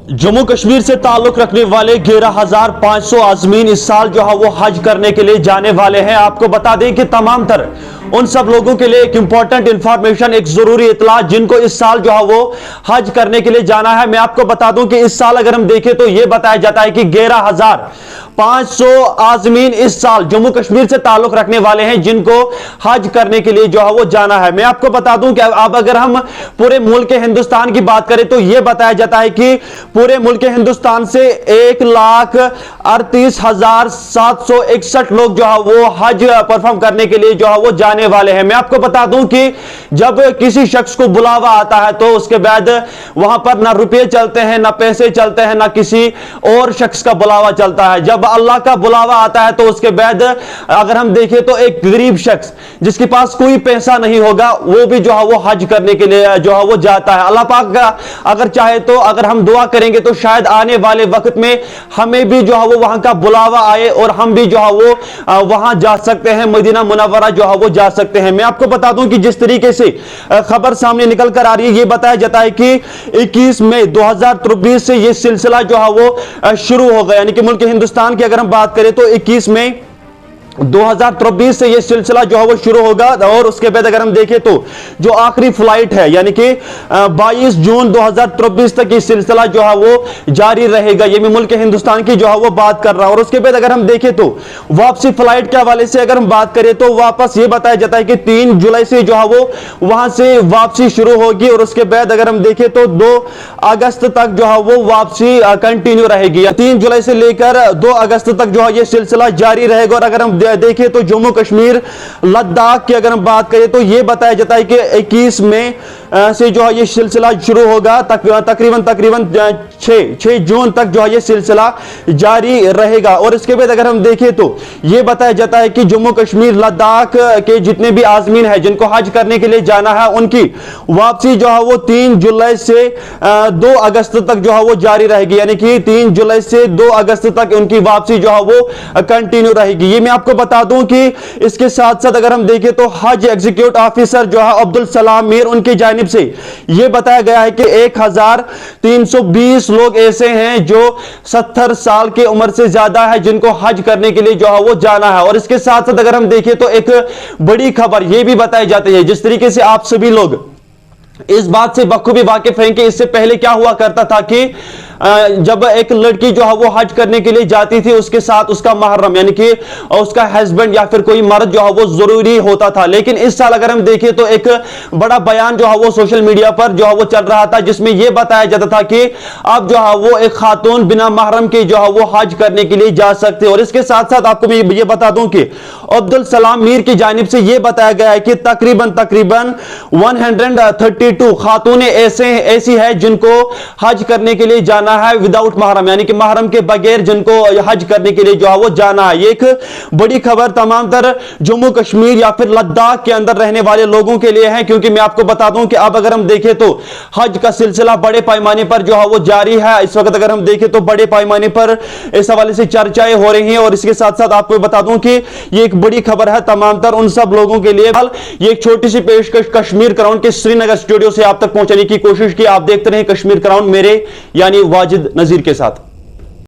जम्मू कश्मीर से ताल्लुक रखने वाले 11,500 आज़मीन इस साल जो है वो हज करने के लिए जाने वाले हैं। आपको बता दें कि तमाम तर उन सब लोगों के लिए एक इंपॉर्टेंट इंफॉर्मेशन, एक जरूरी इतला जिनको इस साल जो है वो हज करने के लिए जाना है। मैं आपको बता दूं कि इस साल अगर हम देखें तो यह बताया जाता है कि 11,500 आज़मीन इस साल जम्मू कश्मीर से ताल्लुक रखने वाले हैं जिनको हज करने के लिए जो है वो जाना है। मैं आपको बता दूं कि अब अगर हम पूरे मुल्क हिंदुस्तान की बात करें तो यह बताया जाता है कि पूरे मुल्क हिंदुस्तान से 1,38,761 लोग जो है वो हज परफॉर्म करने के लिए जो है वो जाने वाले हैं। मैं आपको बता दूं कि जब किसी शख्स को बुलावा आता है तो उसके बाद वहां पर ना रुपये चलते हैं, ना पैसे चलते हैं, ना किसी और शख्स का बुलावा चलता है। जब अल्लाह का बुलावा आता है तो उसके बाद अगर हम देखें तो एक गरीब शख्स जिसके पास कोई पैसा नहीं होगा वो भी जो है वो हज करने के लिए जो है वो जाता है। अल्लाह पाक का अगर चाहे तो अगर हम दुआ करेंगे तो शायद आने वाले वक्त में हमें भी जो है वो वहां का बुलावा आए और हम भी जो है वो वहां जा सकते हैं, मदीना मुनव्वरा जो है वो जा सकते हैं। मैं आपको बता दूं कि जिस तरीके से खबर सामने निकल कर आ रही है, ये बताया जाता है कि 21 मई 2023 से ये सिलसिला जो है वो शुरू होगा। यानी कि मुल्क हिंदुस्तान की अगर हम बात करें तो 21 मई 2023 से यह सिलसिला जो है वो शुरू होगा और उसके बाद अगर हम देखें तो जो आखिरी फ्लाइट है यानी कि 22 जून 2023 तक ये सिलसिला जो है वो जारी रहेगा। ये मैं मुल्क हिंदुस्तान की जो है वो बात कर रहा हूं। और उसके बाद अगर हम देखें तो वापसी फ्लाइट के हवाले से अगर हम बात करें तो वापस ये बताया जाता है कि 3 जुलाई से जो है वो वहां से वापसी शुरू होगी और उसके बाद अगर हम देखें तो 2 अगस्त तक जो है वो वापसी कंटिन्यू रहेगी। 3 जुलाई से लेकर 2 अगस्त तक जो है ये सिलसिला जारी रहेगा। और अगर हम देखिए तो जम्मू कश्मीर लद्दाख की अगर हम बात करें तो यह बताया जाता है कि 21 मई से जो है ये सिलसिला शुरू होगा, तकरीबन 6 जून तक जो है ये सिलसिला जारी रहेगा। और इसके बाद अगर हम देखें तो यह बताया जाता है कि जम्मू कश्मीर लद्दाख के जितने भी आज़मीन है जिनको हज करने के लिए जाना है उनकी वापसी जो है वो 3 जुलाई से 2 अगस्त तक जो है वो जारी रहेगी। यानी कि 3 जुलाई से 2 अगस्त तक उनकी वापसी जो है वो कंटिन्यू रहेगी। ये मैं आपको बता दूं कि इसके साथ साथ अगर हम देखें तो हज एग्जीक्यूटिव ऑफिसर जो है अब्दुल सलाम मीर उनकी जानिब से यह बताया गया है कि 1,320 लोग ऐसे हैं जो 70 साल की उम्र से ज्यादा है जिनको हज करने के लिए जो है वो जाना है। और इसके साथ साथ अगर हम देखें तो एक बड़ी खबर यह भी बताई जाती है, जिस तरीके से आप सभी लोग इस बात से बखूबी वाकिफ हैं कि इससे पहले क्या हुआ करता था कि जब एक लड़की जो है वो हज करने के लिए जाती थी उसके साथ उसका महरम यानी कि उसका हस्बैंड या फिर कोई मर्द जो है वो जरूरी होता था। लेकिन इस साल अगर हम देखें तो एक बड़ा बयान जो है वो सोशल मीडिया पर जो है वो चल रहा था जिसमें यह बताया जाता था कि अब जो है वो एक खातून बिना महरम के जो है वो हज करने के लिए जा सकते। और इसके साथ साथ आपको मैं ये बता दूं कि अब्दुल सलाम मीर की जानिब से यह बताया गया है कि तकरीबन 132 खातूनें ऐसी है जिनको हज करने के लिए जाना है विदाउट महरम, यानी कि महरम के बगैर जिनको हज करने के लिए जो है वो जाना है। ये एक बड़ी खबर तमाम तर जम्मू कश्मीर या फिर लद्दाख के अंदर रहने वाले लोगों के लिए है, क्योंकि मैं आपको बता दूं कि अब अगर हम देखें तो हज का सिलसिला बड़े पैमाने पर जो है वो जारी है। इस वक्त अगर हम देखें तो बड़े पैमाने पर इस हवाले से चर्चाएं हो रही हैं। और इसके साथ साथ आपको बता दूं कि ये एक बड़ी खबर है तमाम तर उन सब लोगों के लिए। ये एक छोटी सी पेशकश कश्मीर क्राउन के श्रीनगर स्टूडियो से आप तक पहुंचाने की कोशिश की। आप देखते रहे कश्मीर क्राउन मेरे यानी वाजिद नजीर के साथ।